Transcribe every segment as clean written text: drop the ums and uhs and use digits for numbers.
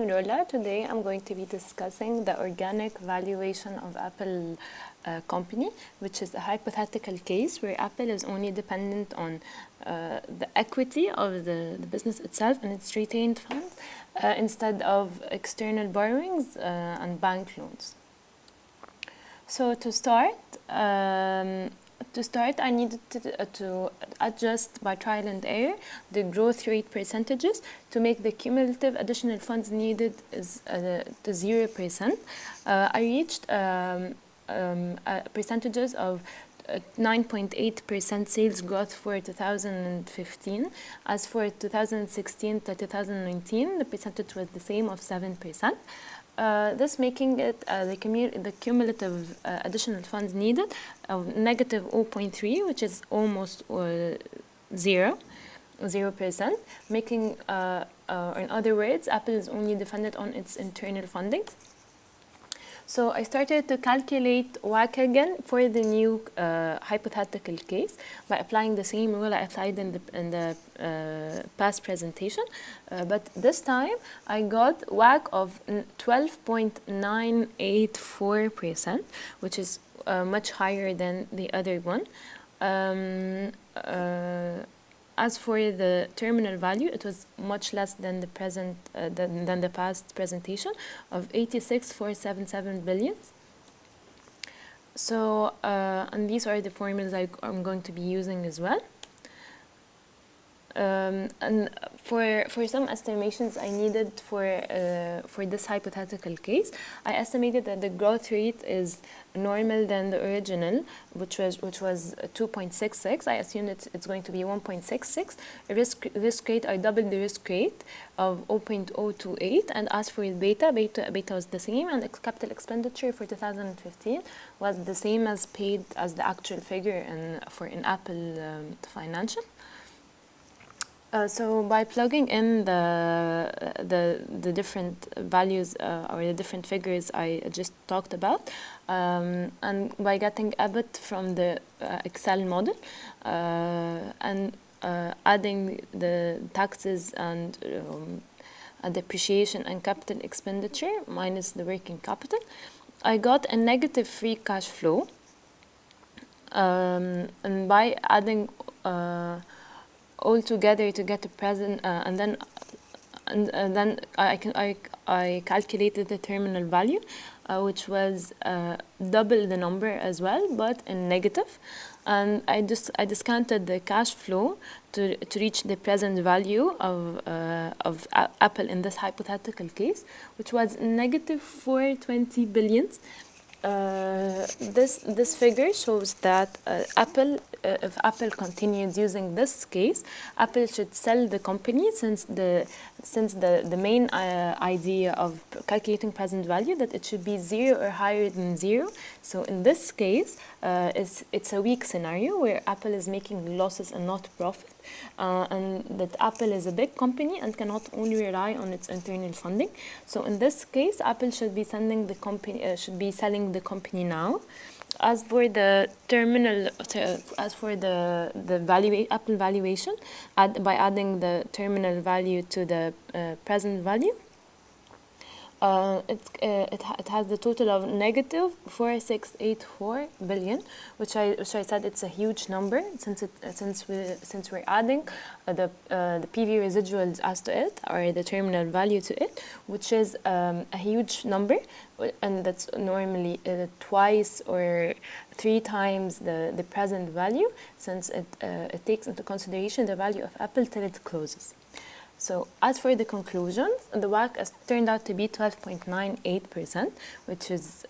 Lola. Today I'm going to be discussing the organic valuation of Apple company, which is a hypothetical case where Apple is only dependent on the equity of the business itself and its retained funds instead of external borrowings and bank loans. So to start, I needed to adjust by trial and error the growth rate percentages to make the cumulative additional funds needed is to 0%. I reached percentages of 9.8% sales growth for 2015. As for 2016 to 2019, the percentage was the same of 7%. This making it the cumulative additional funds needed of negative 0.3, which is almost 0%, making, or in other words, Apple is only dependent on its internal funding. So I started to calculate WACC again for the new hypothetical case by applying the same rule I applied in the past presentation. But this time I got WACC of 12.984%, which is much higher than the other one. As for the terminal value, it was much less than the than the past presentation of 86,477 billion. So, and these are the formulas I'm going to be using as well. And for some estimations I needed for this hypothetical case, I estimated that the growth rate is normal than the original, which was 2.66. I assumed it's going to be 1.66. Risk rate, I doubled the risk rate of 0.028, and as for beta was the same, and capital expenditure for 2015 was the same as paid as the actual figure in Apple financial. So by plugging in the different values or the different figures I just talked about, and by getting EBIT from the Excel model and adding the taxes and depreciation and capital expenditure minus the working capital, I got a negative free cash flow. And by adding all together to get the present, and then I calculated the terminal value, which was double the number as well, but in negative, and I discounted the cash flow to reach the present value of Apple in this hypothetical case, which was negative 420 billion. This figure shows that if Apple continues using this case, Apple should sell the company, since the main idea of calculating present value that it should be 0 or higher than 0. So in this case, it's a weak scenario where Apple is making losses and not profit, and that Apple is a big company and cannot only rely on its internal funding. So in this case, Apple should be selling the company now. As for the terminal, as for the Apple valuation, by adding the terminal value to the present value, it has the total of negative 4,684 billion, which I said it's a huge number, since we're adding the PV residuals as to it, or the terminal value to it, which is a huge number, and that's normally twice or 3 times the present value, since it takes into consideration the value of Apple till it closes. So as for the conclusions, the WACC has turned out to be 12.98%, which is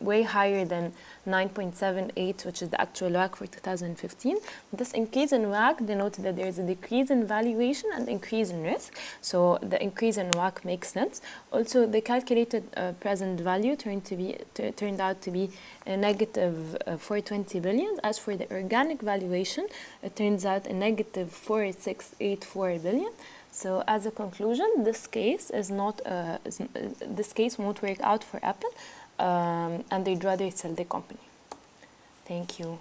way higher than 9.78, which is the actual WACC for 2015. This increase in WACC denotes that there is a decrease in valuation and increase in risk. So the increase in WACC makes sense. Also, the calculated present value turned out to be a negative 420 billion. As for the organic valuation, it turns out a negative 4,684 billion. So as a conclusion, this case won't work out for Apple, and they'd rather sell the company. Thank you.